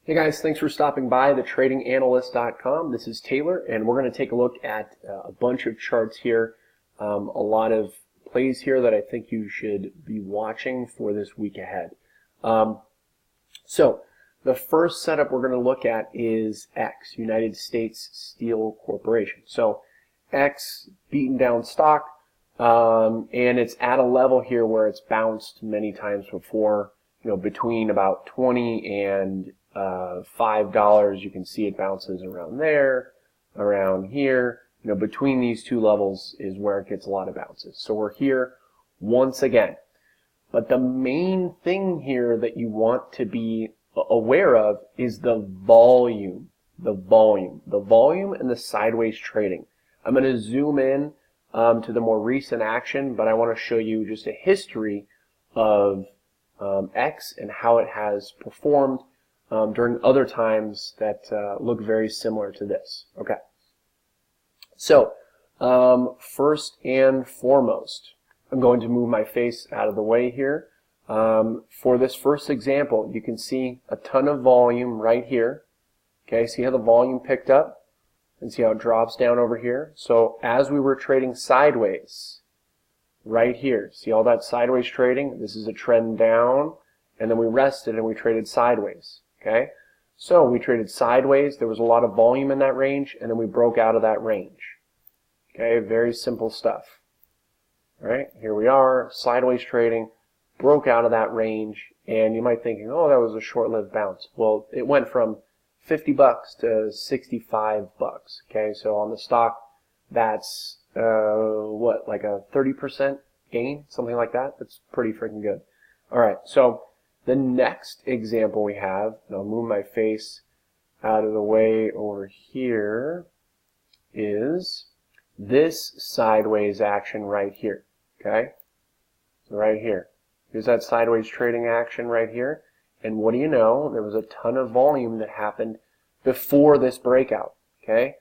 Hey guys, thanks for stopping by thetradinganalyst.com. This is Taylor, and we're going to take a look at a bunch of charts here, a lot of plays here that I think you should be watching for this week ahead. So the first setup we're going to look at is X, United States Steel Corporation. So X, beaten down stock, and it's at a level here where it's bounced many times before, between about 20 and $5. You can see it bounces around there, around here. Between these two levels is where it gets a lot of bounces. So we're here once again. But the main thing here that you want to be aware of is the volume. The volume and the sideways trading. I'm going to zoom in to the more recent action, but I want to show you just a history of X and how it has performed during other times that look very similar to this. Okay. So, first and foremost, I'm going to move my face out of the way here. For this first example, you can see a ton of volume right here. Okay, see how the volume picked up? And see how it drops down over here? So, as we were trading sideways, right here, see all that sideways trading? This is a trend down, and then we rested and we traded sideways. Okay, so we traded sideways, there was a lot of volume in that range, and then we broke out of that range. Okay, very simple stuff. Alright, here we are, sideways trading, broke out of that range, and you might think, oh, that was a short-lived bounce. Well, it went from $50 to $65. Okay, so on the stock, that's, what, like a 30% gain? Something like that? That's pretty freaking good. Alright, so the next example we have, and I'll move my face out of the way over here, is this sideways action right here. Okay? So right here. Here's that sideways trading action right here. And what do you know? There was a ton of volume that happened before this breakout. Okay?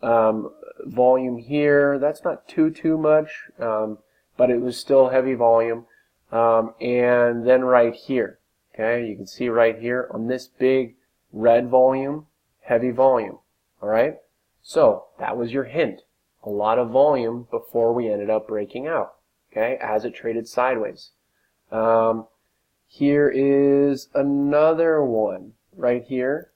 Volume here, that's not too much, but it was still heavy volume. And then right here. Okay, you can see right here on this big red volume, heavy volume. Alright? So, that was your hint. A lot of volume before we ended up breaking out. Okay, as it traded sideways. Here is another one right here.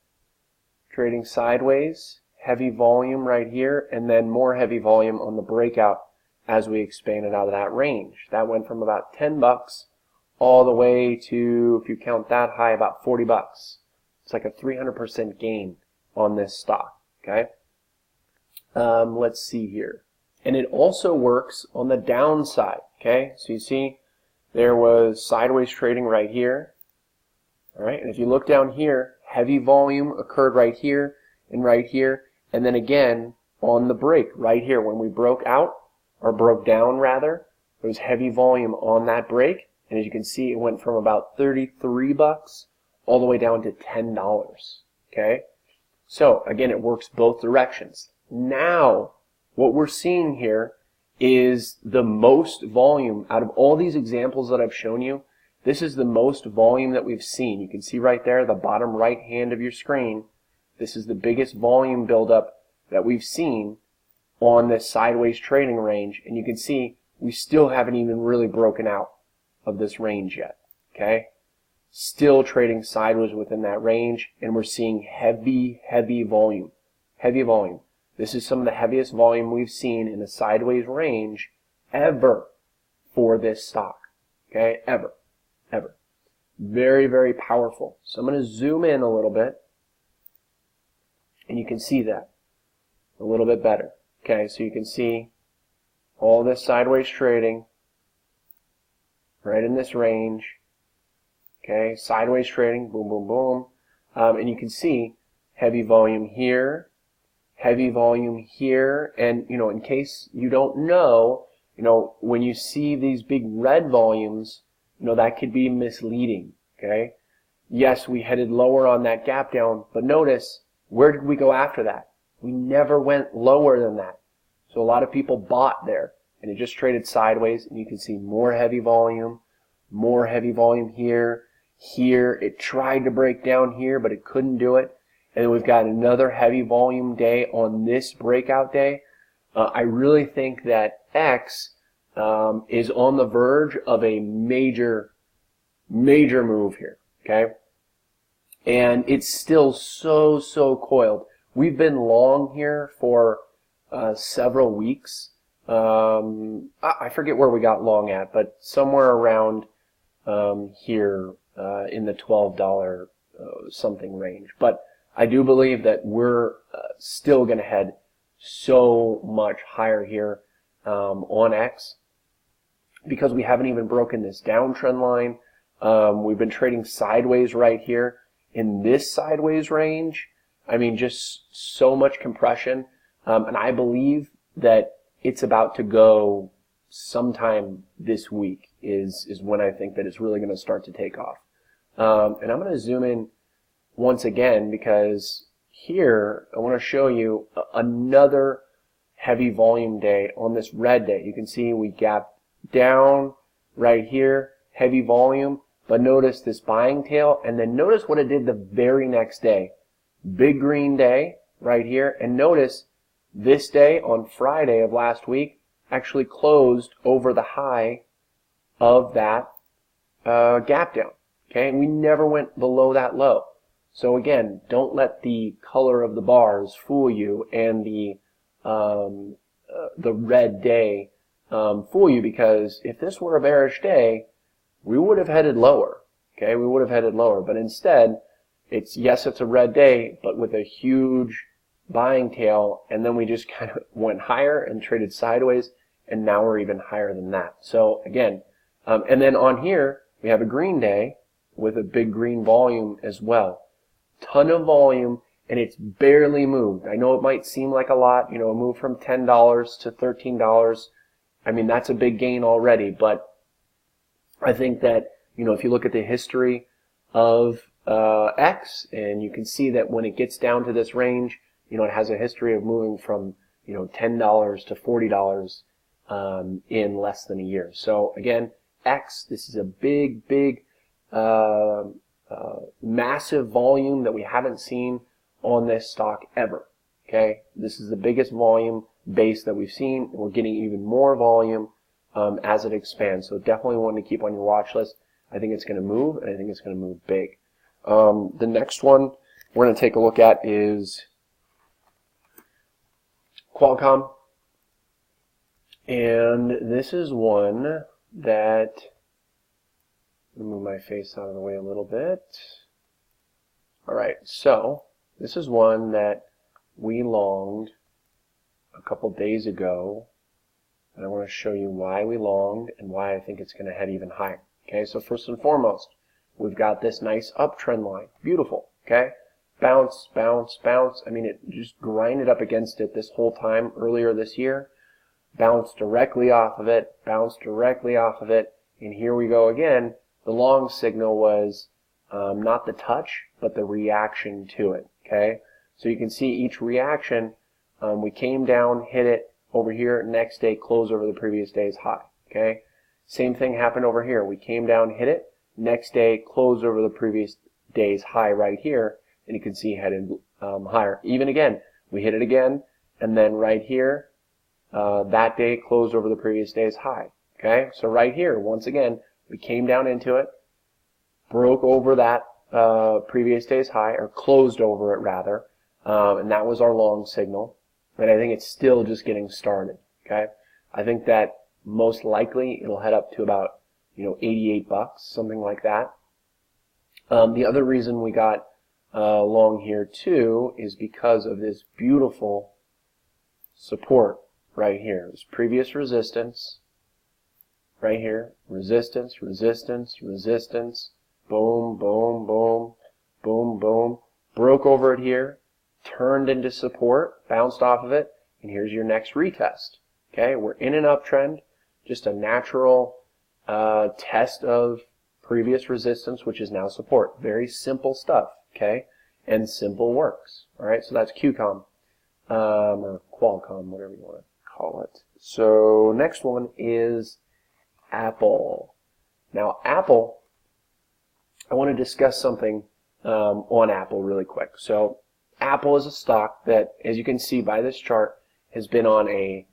Trading sideways, heavy volume right here, and then more heavy volume on the breakout as we expanded out of that range. That went from about $10 all the way to, if you count that high, about $40. It's like a 300% gain on this stock. Okay. Let's see here. And it also works on the downside. Okay. So you see there was sideways trading right here. All right. And if you look down here, heavy volume occurred right here and right here. And then again on the break right here when we broke out, or broke down rather, there was heavy volume on that break. And as you can see, it went from about $33 all the way down to $10. Okay? So, again, it works both directions. Now, what we're seeing here is the most volume out of all these examples that I've shown you. This is the most volume that we've seen. You can see right there, the bottom right hand of your screen. This is the biggest volume buildup that we've seen on this sideways trading range. And you can see we still haven't even really broken out of this range yet. Okay? Still trading sideways within that range, and we're seeing heavy volume. Heavy volume. This is some of the heaviest volume we've seen in a sideways range ever for this stock. Okay? Ever. Very powerful. So I'm going to zoom in a little bit, and you can see that a little bit better. Okay? So you can see all this sideways trading right in this range. Okay, sideways trading, boom. And you can see heavy volume here, heavy volume here. And, in case you don't know, when you see these big red volumes, that could be misleading. Okay? Yes, we headed lower on that gap down, but notice, where did we go after that? We never went lower than that. So a lot of people bought there, and it just traded sideways, and you can see more heavy volume here. here. It tried to break down here, but it couldn't do it. And then we've got another heavy volume day on this breakout day. I really think that X is on the verge of a major move here, okay? And it's still so coiled. We've been long here for several weeks. I forget where we got long at, but somewhere around here in the $12 something range. But I do believe that we're still going to head so much higher here on X because we haven't even broken this downtrend line. We've been trading sideways right here in this sideways range. I mean, just so much compression. And I believe that it's about to go sometime this week is when I think that it's really going to start to take off. And I'm going to zoom in once again because here I want to show you another heavy volume day on this red day. You can see we gapped down right here, heavy volume, but notice this buying tail, and then notice what it did the very next day. Big green day right here, and notice this day on Friday of last week actually closed over the high of that gap down. Okay, and we never went below that low. So again, don't let the color of the bars fool you and the red day fool you, because if this were a bearish day, we would have headed lower. Okay, we would have headed lower, but instead, it's a red day, but with a huge buying tail, and then we just kind of went higher and traded sideways, and now we're even higher than that. So again, and then on here we have a green day with a big green volume as well. Ton of volume, and it's barely moved. I know it might seem like a lot, you know, a move from $10 to $13. I mean, that's a big gain already, but I think that, you know, if you look at the history of X, and you can see that when it gets down to this range, you know, it has a history of moving from, you know, $10 to $40 in less than a year. So again, X, this is a big massive volume that we haven't seen on this stock ever. Okay, this is the biggest volume base that we've seen, and we're getting even more volume as it expands. So definitely one to keep on your watch list. I think it's going to move, and I think it's going to move big. The next one we're going to take a look at is Qualcomm, and this is one that, let me move my face out of the way a little bit. Alright, so this is one that we longed a couple days ago, and I want to show you why we longed and why I think it's going to head even higher. Okay, so first and foremost, we've got this nice uptrend line. Beautiful, okay? Bounce, bounce, bounce. I mean, it just grinded up against it this whole time earlier this year. Bounced directly off of it, bounced directly off of it, and here we go again. The long signal was not the touch, but the reaction to it, okay? So you can see each reaction, we came down, hit it over here, next day close over the previous day's high, okay? Same thing happened over here. We came down, hit it, next day closed over the previous day's high right here, and you can see headed higher. Even again, we hit it again, and then right here, that day closed over the previous day's high, okay? So right here, once again, we came down into it, broke over that previous day's high, or closed over it rather, and that was our long signal. And I think it's still just getting started, okay? I think that most likely it'll head up to about, you know, $88, something like that. The other reason we got long here too is because of this beautiful support right here. This previous resistance right here, resistance, resistance, resistance, boom, boom, boom, boom, boom, broke over it here, turned into support, bounced off of it, and here's your next retest. Okay, we're in an uptrend, just a natural test of previous resistance, which is now support. Very simple stuff, okay, and simple works. All right, so that's Qcom, or Qualcomm, whatever you want to call it. So next one is Apple. Now Apple, I want to discuss something on Apple really quick. So Apple is a stock that, as you can see by this chart, has been on a,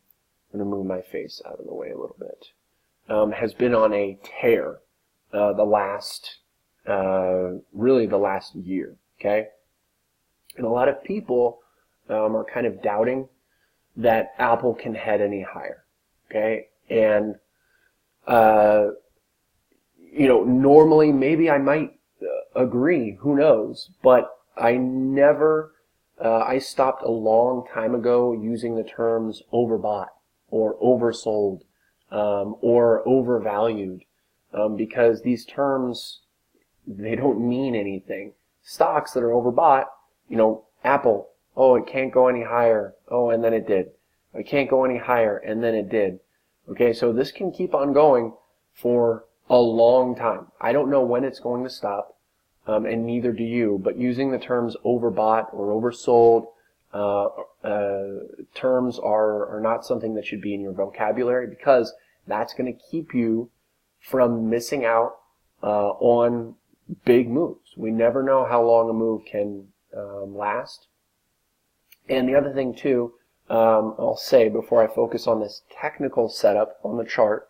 I'm going to move my face out of the way a little bit, has been on a tear really the last year, okay? And a lot of people are kind of doubting that Apple can head any higher, okay? And, normally maybe I might agree, who knows, but I stopped a long time ago using the terms overbought or oversold or overvalued because these terms, they don't mean anything. Stocks that are overbought, Apple, oh, it can't go any higher, oh, and then it did. It can't go any higher, and then it did. Okay, so this can keep on going for a long time. I don't know when it's going to stop, and neither do you, but using the terms overbought or oversold terms are not something that should be in your vocabulary, because that's going to keep you from missing out on big moves. We never know how long a move can last. And the other thing too, I'll say before I focus on this technical setup on the chart,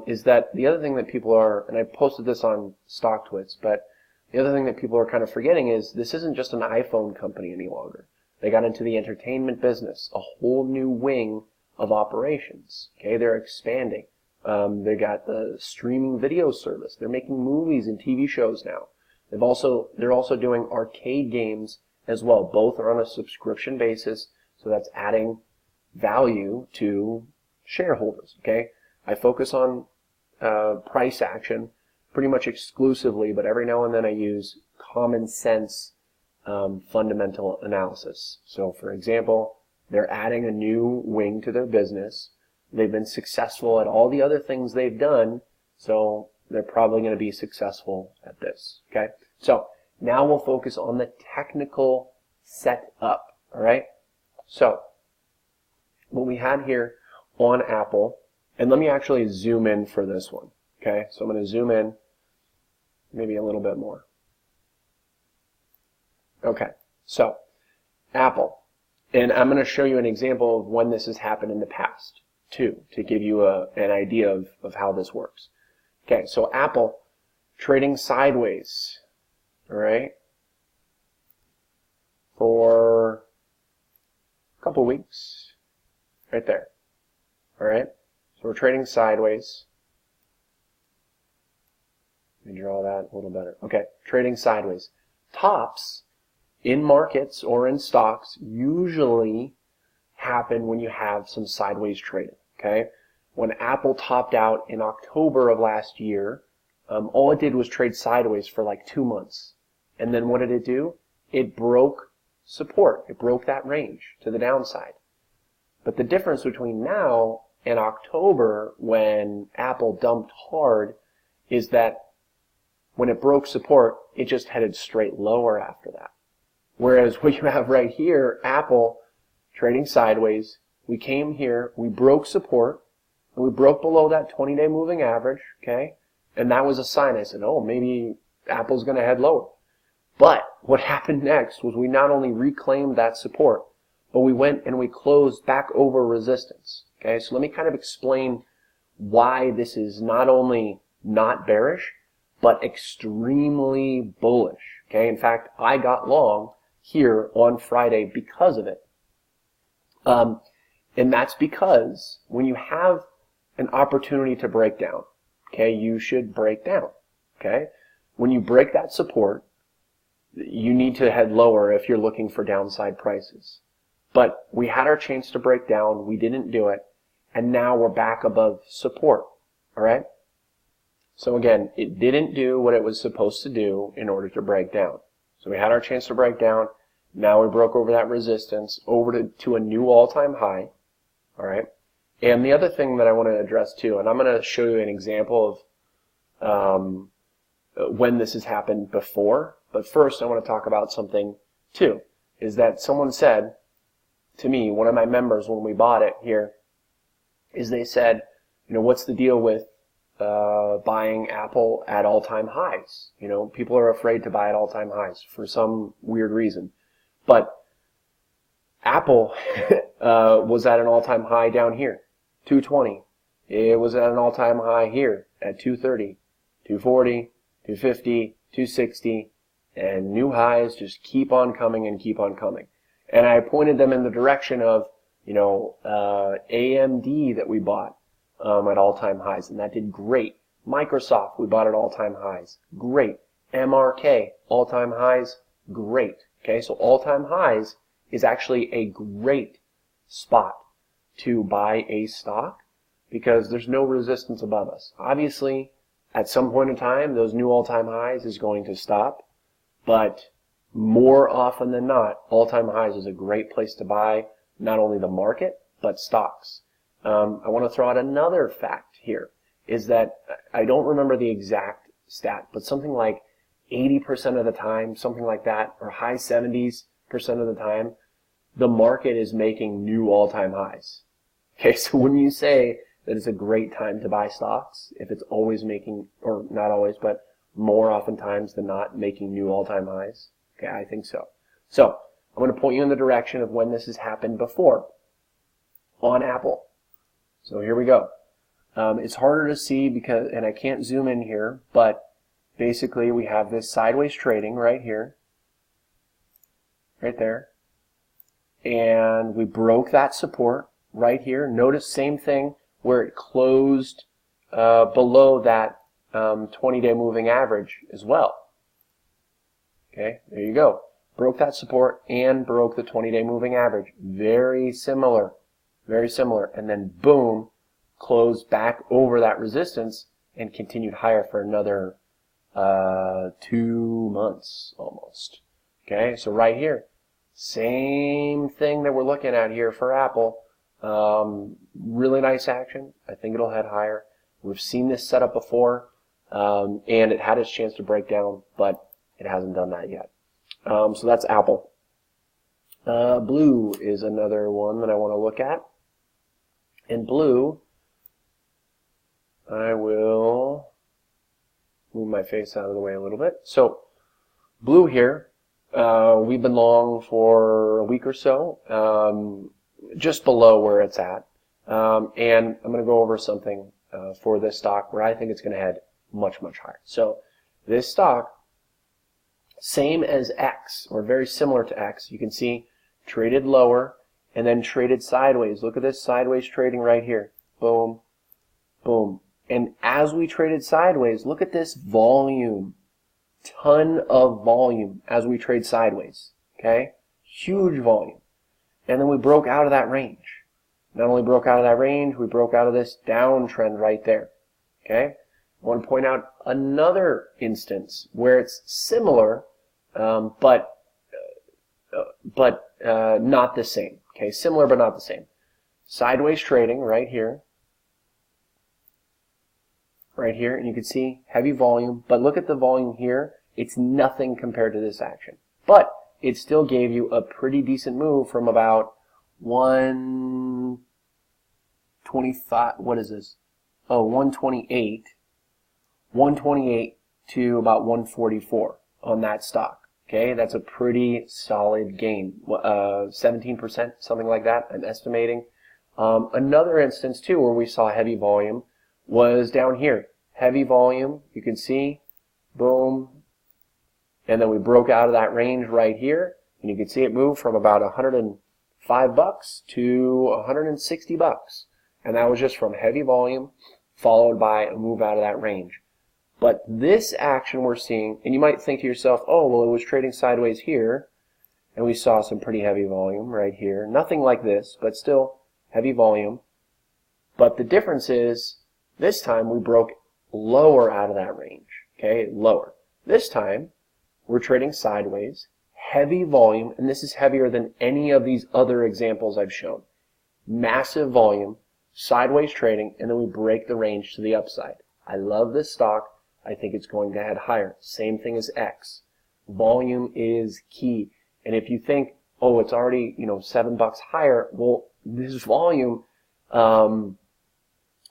is that the other thing that people are, and I posted this on StockTwits, but the other thing that people are kind of forgetting is this isn't just an iPhone company any longer. They got into the entertainment business, a whole new wing of operations. Okay, they're expanding. They got the streaming video service. They're making movies and TV shows now. They're also doing arcade games as well. Both are on a subscription basis, so that's adding value to shareholders. Okay, I focus on price action pretty much exclusively, but every now and then I use common sense fundamental analysis. So, for example, they're adding a new wing to their business. They've been successful at all the other things they've done, so they're probably going to be successful at this. Okay, so now we'll focus on the technical setup. All right, so what we had here on Apple, and let me actually zoom in for this one. Okay, so I'm going to zoom in maybe a little bit more. Okay, so Apple, and I'm going to show you an example of when this has happened in the past too, to give you an idea of how this works. Okay, so Apple trading sideways, all right, for a couple weeks, right there, all right. So we're trading sideways. Let me draw that a little better. Okay, trading sideways. Tops in markets or in stocks usually happen when you have some sideways trading. Okay, when Apple topped out in October of last year, all it did was trade sideways for like 2 months, and then what did it do? It broke support. It broke that range to the downside. But the difference between now and October, when Apple dumped hard, is that when it broke support, it just headed straight lower after that. Whereas what you have right here, Apple trading sideways, we came here, we broke support, and we broke below that 20-day moving average, okay? And that was a sign. I said, oh, maybe Apple's going to head lower. But what happened next was we not only reclaimed that support, but we went and we closed back over resistance, okay? So let me kind of explain why this is not only not bearish, but extremely bullish, okay? In fact, I got long here on Friday because of it. And that's because when you have an opportunity to break down, okay, you should break down, okay? When you break that support, you need to head lower if you're looking for downside prices. But we had our chance to break down, we didn't do it, and now we're back above support, all right? So again, it didn't do what it was supposed to do in order to break down. So we had our chance to break down, now we broke over that resistance, over to a new all-time high, all right? And the other thing that I want to address too, and I'm going to show you an example of when this has happened before, but first I want to talk about something too, is that someone said to me, one of my members when we bought it here, is they said, what's the deal with buying Apple at all-time highs. You know, people are afraid to buy at all-time highs for some weird reason. But Apple was at an all-time high down here, 220. It was at an all-time high here at 230, 240, 250, 260, and new highs just keep on coming and keep on coming. And I pointed them in the direction of, you know, AMD that we bought at all-time highs, and that did great. Microsoft, we bought at all-time highs. Great. MRK, all-time highs. Great. Okay, so all-time highs is actually a great spot to buy a stock because there's no resistance above us. Obviously, at some point in time, those new all-time highs is going to stop, but more often than not, all-time highs is a great place to buy not only the market, but stocks. I want to throw out another fact here, is that I don't remember the exact stat, but something like 80% of the time, something like that, or high 70s% of the time, the market is making new all-time highs. Okay, so when you say that it's a great time to buy stocks, if it's always making, or not always, but more oftentimes than not making new all-time highs, okay, I think so. So, I'm going to point you in the direction of when this has happened before on Apple. So here we go. It's harder to see because, and I can't zoom in here, but basically we have this sideways trading right here, right there, and we broke that support right here. Notice same thing where it closed below that 20-day moving average as well. Okay, there you go. Broke that support and broke the 20-day moving average. Very similar. Very similar. And then boom, closed back over that resistance and continued higher for another 2 months almost. Okay, so right here, same thing that we're looking at here for Apple. Really nice action. I think it'll head higher. We've seen this setup before, and it had its chance to break down, but it hasn't done that yet. So that's Apple. Blue is another one that I want to look at. In blue, I will move my face out of the way a little bit. So blue here, we've been long for a week or so, just below where it's at. And I'm going to go over something for this stock where I think it's going to head much, much higher. So this stock, same as X, or very similar to X, you can see traded lower and then traded sideways. Look at this sideways trading right here. Boom, boom. And as we traded sideways, look at this volume. Ton of volume as we trade sideways. Okay? Huge volume. And then we broke out of that range. Not only broke out of that range, we broke out of this downtrend right there. Okay? I want to point out another instance where it's similar, but not the same. Okay, similar but not the same. Sideways trading right here, and you can see heavy volume. But look at the volume here; it's nothing compared to this action. But it still gave you a pretty decent move from about 125. What is this? Oh, 128. 128 to about 144 on that stock. Okay, that's a pretty solid gain. 17%, something like that, I'm estimating. Another instance, too, where we saw heavy volume was down here. Heavy volume, you can see, boom, and then we broke out of that range right here, and you can see it move from about $105 to $160. And that was just from heavy volume, followed by a move out of that range. But this action we're seeing, and you might think to yourself, oh, well, it was trading sideways here, and we saw some pretty heavy volume right here. Nothing like this, but still heavy volume. But the difference is, this time we broke lower out of that range, okay, lower. This time, we're trading sideways, heavy volume, and this is heavier than any of these other examples I've shown. Massive volume, sideways trading, and then we break the range to the upside. I love this stock. I think it's going to head higher. Same thing as X. Volume is key. And if you think, oh, it's already, $7 higher, well, this volume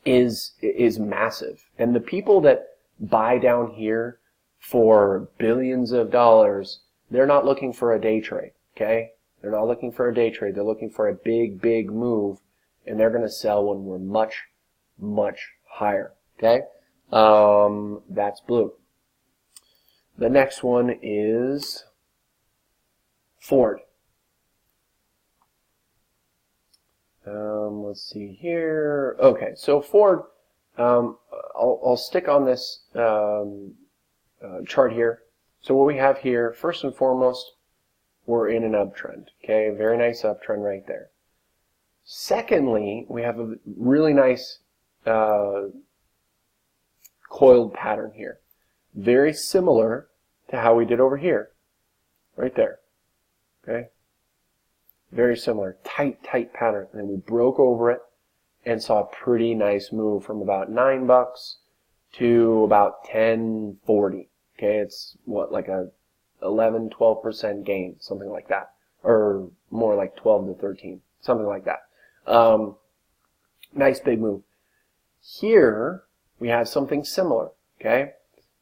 is massive. And the people that buy down here for billions of dollars, they're not looking for a day trade, okay? They're not looking for a day trade. They're looking for a big, big move, and they're going to sell when we're much, much higher, okay? That's blue. The next one is Ford. Let's see here. Okay, so Ford, I'll stick on this chart here. So what we have here, first and foremost, we're in an uptrend. Okay, very nice uptrend right there. Secondly, we have a really nice coiled pattern here. Very similar to how we did over here. Right there. Okay? Very similar. Tight, tight pattern. And then we broke over it and saw a pretty nice move from about $9 to about $10.40. Okay, it's what, like a 11-12% gain, something like that, or more like 12 to 13, something like that. Nice big move. Here we have something similar. Okay,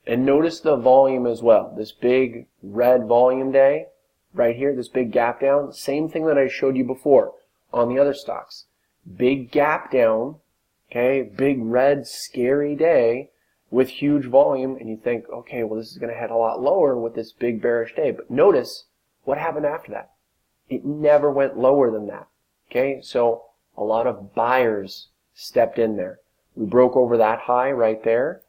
and notice the volume as well. This big red volume day right here, this big gap down, same thing that I showed you before on the other stocks. Big gap down, okay, big red scary day with huge volume, and you think, okay, well, this is going to head a lot lower with this big bearish day. But notice what happened after that. It never went lower than that. Okay, so a lot of buyers stepped in there. We broke over that high right there.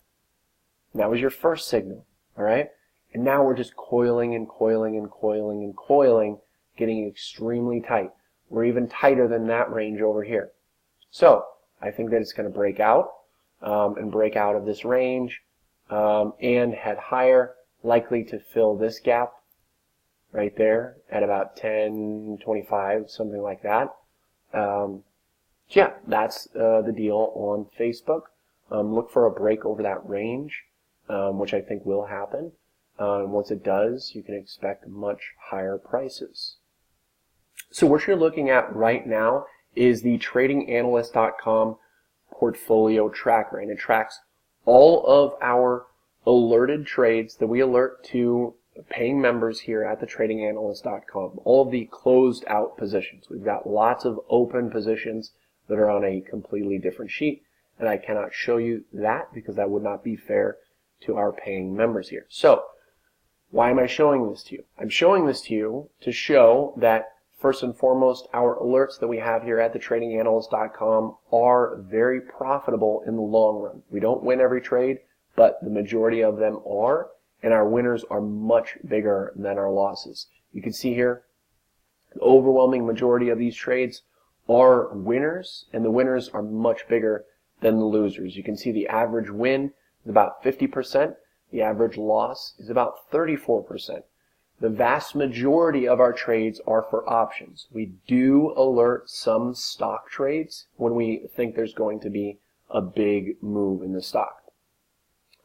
And that was your first signal. All right, and now we're just coiling and coiling and coiling and coiling, getting extremely tight. We're even tighter than that range over here. So I think that it's going to break out. And break out of this range and head higher, likely to fill this gap right there at about 10.25, something like that. So yeah, that's the deal on Facebook. Look for a break over that range, which I think will happen. Once it does, you can expect much higher prices. So what you're looking at right now is the tradinganalyst.com portfolio tracker, and it tracks all of our alerted trades that we alert to paying members here at the tradinganalyst.com, all of the closed out positions. We've got lots of open positions that are on a completely different sheet, and I cannot show you that because that would not be fair to our paying members here. So why am I showing this to you? I'm showing this to you to show that first and foremost, our alerts that we have here at the tradinganalyst.com are very profitable in the long run. We don't win every trade, but the majority of them are, and our winners are much bigger than our losses. You can see here, the overwhelming majority of these trades are winners, and the winners are much bigger than the losers. You can see the average win is about 50%. The average loss is about 34%. The vast majority of our trades are for options. We do alert some stock trades when we think there's going to be a big move in the stock.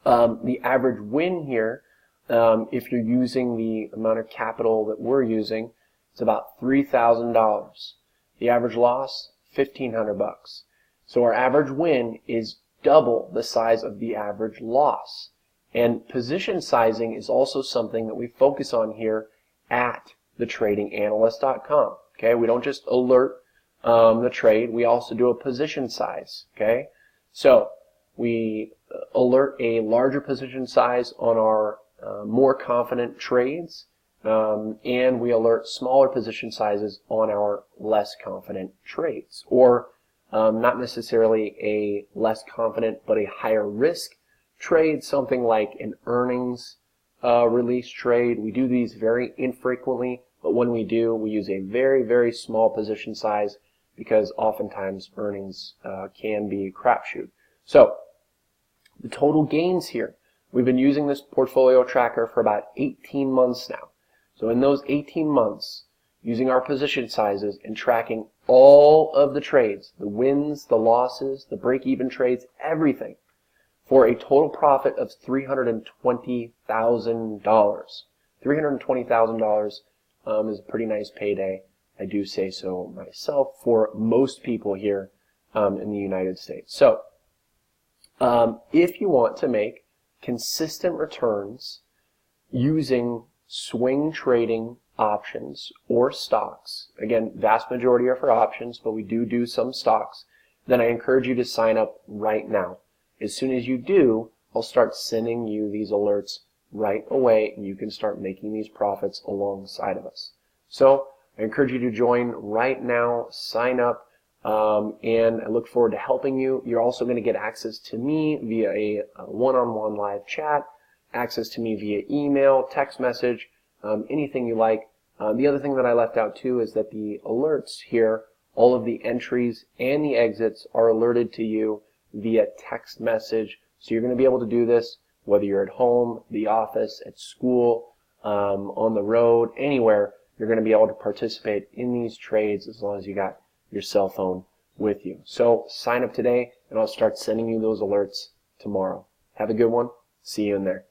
The average win here, if you're using the amount of capital that we're using, it's about $3,000. The average loss, $1,500. So our average win is double the size of the average loss. And position sizing is also something that we focus on here at the tradinganalyst.com. Okay, we don't just alert the trade, we also do a position size. Okay, so we alert a larger position size on our more confident trades, and we alert smaller position sizes on our less confident trades, or not necessarily a less confident but a higher risk trade, something like an earnings release trade. We do these very infrequently, but when we do, we use a very, very small position size because oftentimes earnings can be a crapshoot. So the total gains here, we've been using this portfolio tracker for about 18 months now. So in those 18 months, using our position sizes and tracking all of the trades, the wins, the losses, the break-even trades, everything, for a total profit of $320,000. $320,000 is a pretty nice payday. I do say so myself for most people here in the United States. So If you want to make consistent returns using swing trading options or stocks, again, vast majority are for options, but we do some stocks, then I encourage you to sign up right now. As soon as you do, I'll start sending you these alerts right away, and you can start making these profits alongside of us. So I encourage you to join right now, sign up, and I look forward to helping you. You're also going to get access to me via a one-on-one live chat, access to me via email, text message, anything you like. The other thing that I left out too is that the alerts here, all of the entries and the exits are alerted to you via text message. So you're going to be able to do this whether you're at home, the office, at school, on the road, anywhere. You're going to be able to participate in these trades as long as you got your cell phone with you. So sign up today and I'll start sending you those alerts tomorrow. Have a good one. See you in there.